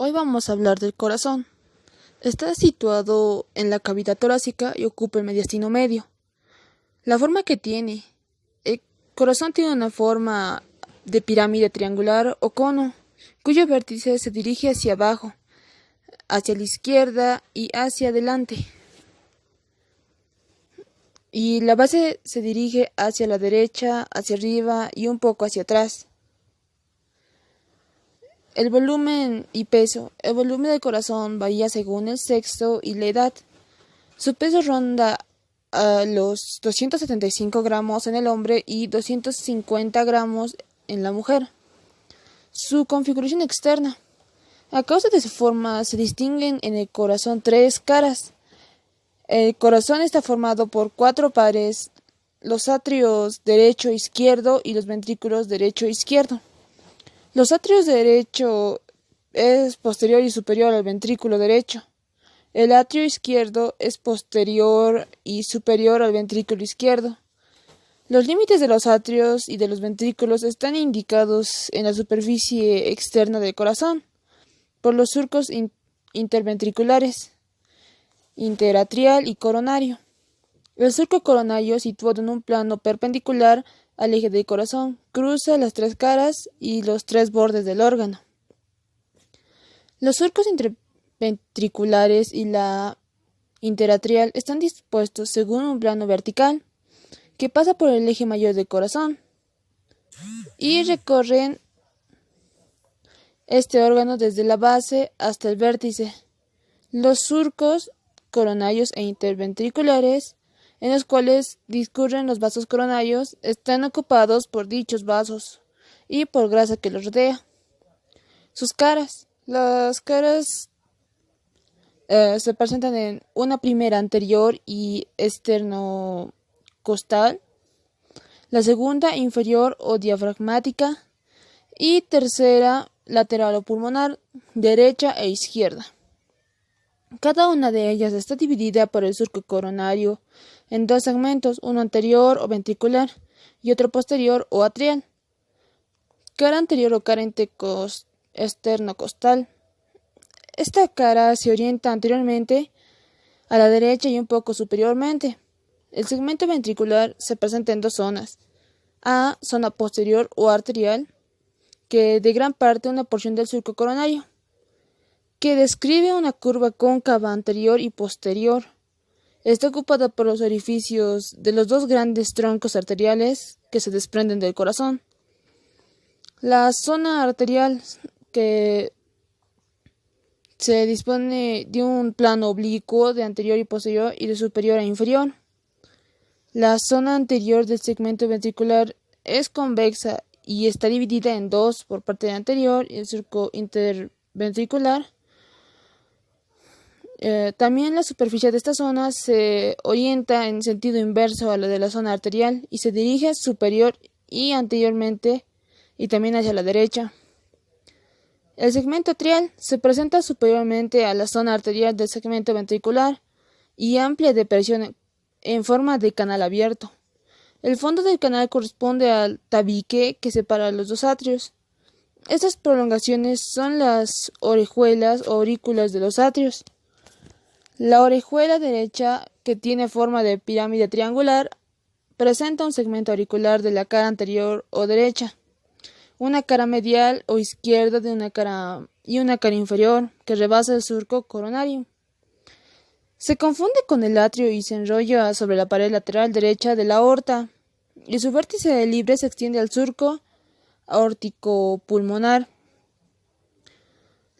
Hoy vamos a hablar del corazón. Está situado en la cavidad torácica y ocupa el mediastino medio. La forma que tiene. El corazón tiene una forma de pirámide triangular o cono, cuyo vértice se dirige hacia abajo, hacia la izquierda y hacia adelante. Y la base se dirige hacia la derecha, hacia arriba y un poco hacia atrás. El volumen y peso. El volumen del corazón varía según el sexo y la edad. Su peso ronda a los 275 gramos en el hombre y 250 gramos en la mujer. Su configuración externa. A causa de su forma, se distinguen en el corazón tres caras. El corazón está formado por cuatro pares, los atrios derecho e izquierdo y los ventrículos derecho e izquierdo. Los atrios derecho es posterior y superior al ventrículo derecho. El atrio izquierdo es posterior y superior al ventrículo izquierdo. Los límites de los atrios y de los ventrículos están indicados en la superficie externa del corazón por los surcos interventriculares, interatrial y coronario. El surco coronario, situado en un plano perpendicular al eje del corazón, cruza las tres caras y los tres bordes del órgano. Los surcos interventriculares y la interatrial están dispuestos según un plano vertical que pasa por el eje mayor del corazón y recorren este órgano desde la base hasta el vértice. Los surcos coronarios e interventriculares, en los cuales discurren los vasos coronarios, están ocupados por dichos vasos y por grasa que los rodea. Sus caras. Las caras se presentan en una primera anterior y esternocostal, la segunda inferior o diafragmática y tercera lateral o pulmonar, derecha e izquierda. Cada una de ellas está dividida por el surco coronario en dos segmentos, uno anterior o ventricular y otro posterior o atrial. Cara anterior o cara esternocostal. Esta cara se orienta anteriormente a la derecha y un poco superiormente. El segmento ventricular se presenta en dos zonas. A, zona posterior o arterial, que de gran parte una porción del surco coronario, que describe una curva cóncava anterior y posterior. Está ocupada por los orificios de los dos grandes troncos arteriales que se desprenden del corazón. La zona arterial, que se dispone de un plano oblicuo de anterior y posterior y de superior a inferior. La zona anterior del segmento ventricular es convexa y está dividida en dos por parte anterior y el surco interventricular. También la superficie de esta zona se orienta en sentido inverso a la de la zona arterial y se dirige superior y anteriormente y también hacia la derecha. El segmento atrial se presenta superiormente a la zona arterial del segmento ventricular y amplia de presión en forma de canal abierto. El fondo del canal corresponde al tabique que separa los dos atrios. Estas prolongaciones son las orejuelas o aurículas de los atrios. La orejuela derecha, que tiene forma de pirámide triangular, presenta un segmento auricular de la cara anterior o derecha, una cara medial o izquierda de una cara y una cara inferior que rebasa el surco coronario. Se confunde con el atrio y se enrolla sobre la pared lateral derecha de la aorta, y su vértice libre se extiende al surco aórtico-pulmonar.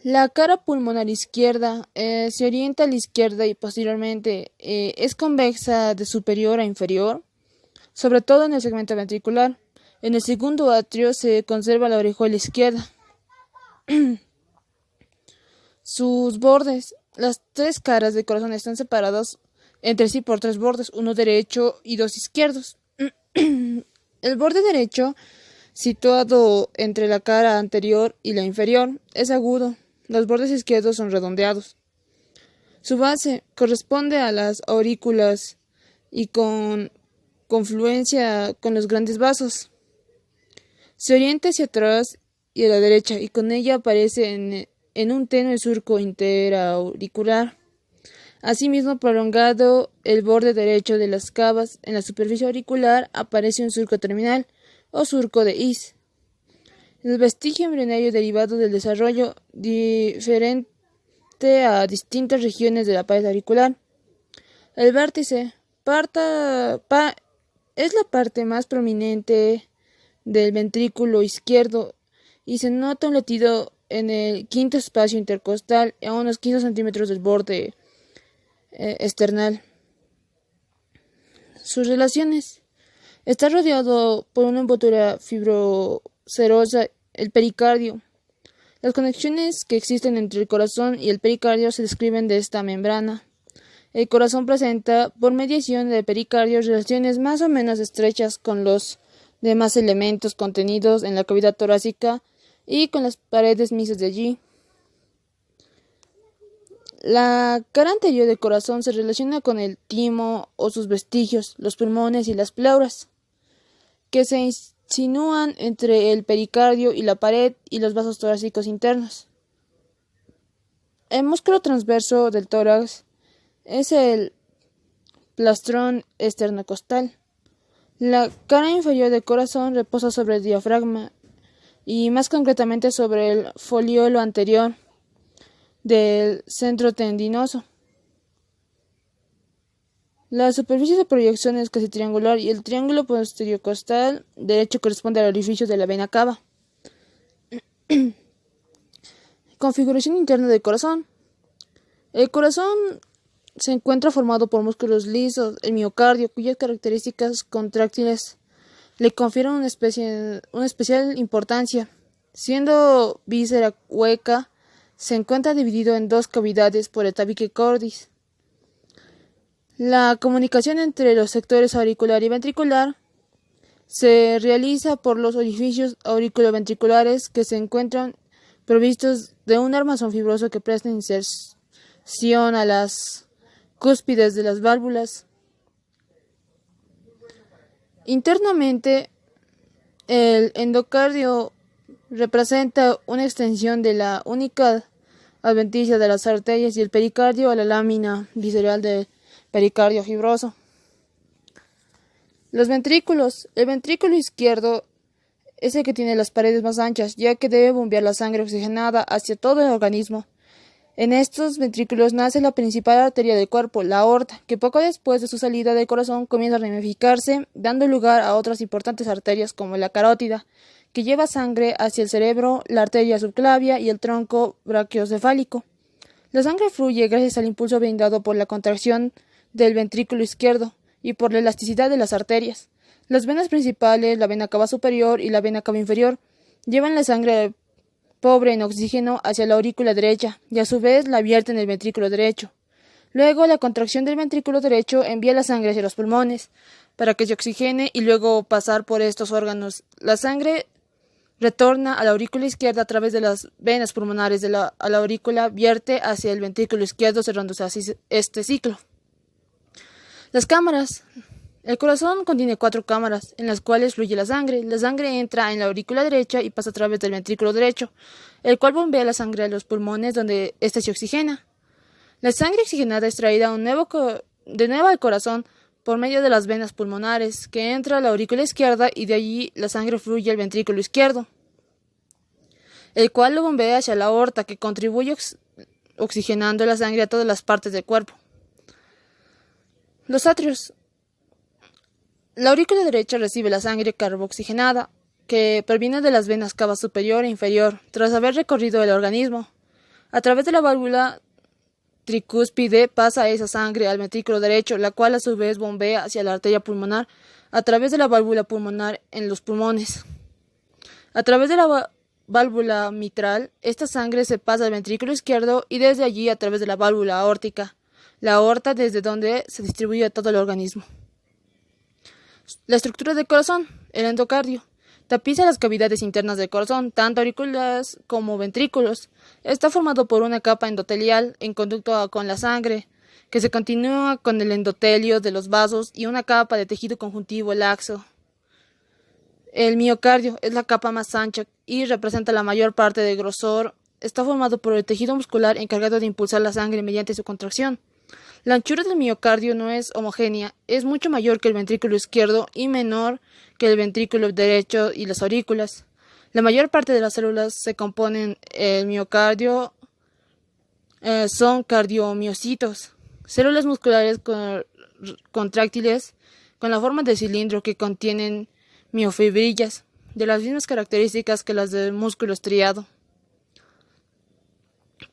La cara pulmonar izquierda se orienta a la izquierda y posteriormente es convexa de superior a inferior, sobre todo en el segmento ventricular. En el segundo atrio se conserva la orejuela izquierda. Sus bordes. Las tres caras del corazón están separadas entre sí por tres bordes, uno derecho y dos izquierdos. El borde derecho, situado entre la cara anterior y la inferior, es agudo. Los bordes izquierdos son redondeados. Su base corresponde a las aurículas y con confluencia con los grandes vasos. Se orienta hacia atrás y a la derecha y con ella aparece en un tenue surco interauricular. Asimismo, prolongado el borde derecho de las cavas, en la superficie auricular aparece un surco terminal o surco de His. El vestigio embrionario derivado del desarrollo diferente a distintas regiones de la pared auricular. El vértice es la parte más prominente del ventrículo izquierdo y se nota un latido en el quinto espacio intercostal a unos 15 centímetros del borde external. Sus relaciones. Está rodeado por una envoltura fibrocerosa, el pericardio. Las conexiones que existen entre el corazón y el pericardio se describen de esta membrana. El corazón presenta, por mediación del pericardio, relaciones más o menos estrechas con los demás elementos contenidos en la cavidad torácica y con las paredes mismas de allí. La cara anterior del corazón se relaciona con el timo o sus vestigios, los pulmones y las pleuras, que se insinúan entre el pericardio y la pared y los vasos torácicos internos. El músculo transverso del tórax es el plastrón esternocostal. La cara inferior del corazón reposa sobre el diafragma y más concretamente sobre el foliolo anterior del centro tendinoso. La superficie de proyección es casi triangular y el triángulo posterior-costal derecho corresponde al orificio de la vena cava. Configuración interna del corazón. El corazón se encuentra formado por músculos lisos, el miocardio, cuyas características contráctiles le confieren una especial importancia. Siendo víscera hueca, se encuentra dividido en dos cavidades por el tabique cordis. La comunicación entre los sectores auricular y ventricular se realiza por los orificios auriculoventriculares que se encuentran provistos de un armazón fibroso que presta inserción a las cúspides de las válvulas. Internamente, el endocardio representa una extensión de la única adventicia de las arterias y el pericardio a la lámina visceral del pericardio fibroso. Los ventrículos. El ventrículo izquierdo es el que tiene las paredes más anchas, ya que debe bombear la sangre oxigenada hacia todo el organismo. En estos ventrículos nace la principal arteria del cuerpo, la aorta, que poco después de su salida del corazón comienza a ramificarse, dando lugar a otras importantes arterias como la carótida, que lleva sangre hacia el cerebro, la arteria subclavia y el tronco brachiocefálico. La sangre fluye gracias al impulso brindado por la contracción del ventrículo izquierdo y por la elasticidad de las arterias. Las venas principales, la vena cava superior y la vena cava inferior, llevan la sangre pobre en oxígeno hacia la aurícula derecha y a su vez la vierten en el ventrículo derecho. Luego, la contracción del ventrículo derecho envía la sangre hacia los pulmones para que se oxigene y luego pasar por estos órganos. La sangre retorna a la aurícula izquierda a través de las venas pulmonares a la aurícula, vierte hacia el ventrículo izquierdo, cerrándose así este ciclo. Las cámaras. El corazón contiene 4 cámaras en las cuales fluye la sangre. La sangre entra en la aurícula derecha y pasa a través del ventrículo derecho, el cual bombea la sangre a los pulmones donde éste se oxigena. La sangre oxigenada es traída de nuevo al corazón por medio de las venas pulmonares, que entra a la aurícula izquierda y de allí la sangre fluye al ventrículo izquierdo, el cual lo bombea hacia la aorta, que contribuye oxigenando la sangre a todas las partes del cuerpo. Los atrios. La aurícula derecha recibe la sangre carboxigenada, que proviene de las venas cava superior e inferior, tras haber recorrido el organismo. A través de la válvula tricúspide pasa esa sangre al ventrículo derecho, la cual a su vez bombea hacia la arteria pulmonar a través de la válvula pulmonar en los pulmones. A través de la válvula mitral, esta sangre se pasa al ventrículo izquierdo y desde allí a través de la válvula aórtica, la aorta desde donde se distribuye a todo el organismo. La estructura del corazón, el endocardio, tapiza las cavidades internas del corazón, tanto auriculares como ventrículos. Está formado por una capa endotelial en conducto con la sangre, que se continúa con el endotelio de los vasos y una capa de tejido conjuntivo laxo. El miocardio es la capa más ancha y representa la mayor parte del grosor está formado por el tejido muscular encargado de impulsar la sangre mediante su contracción. La anchura del miocardio no es homogénea, es mucho mayor que el ventrículo izquierdo y menor que el ventrículo derecho y las aurículas. La mayor parte de las células que componen el miocardio son cardiomiocitos, células musculares contráctiles con la forma de cilindro que contienen miofibrillas, de las mismas características que las del músculo estriado.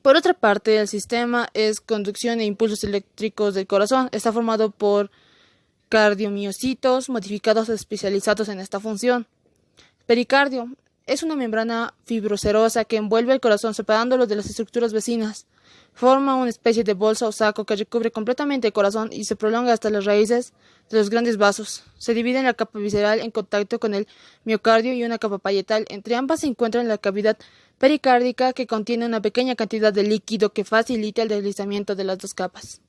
Por otra parte, el sistema es conducción e impulsos eléctricos del corazón. Está formado por cardiomiocitos modificados especializados en esta función. Pericardio es una membrana fibrocerosa que envuelve el corazón separándolo de las estructuras vecinas. Forma una especie de bolsa o saco que recubre completamente el corazón y se prolonga hasta las raíces de los grandes vasos. Se divide en la capa visceral en contacto con el miocardio y una capa parietal. Entre ambas se encuentra la cavidad pericárdica que contiene una pequeña cantidad de líquido que facilita el deslizamiento de las dos capas.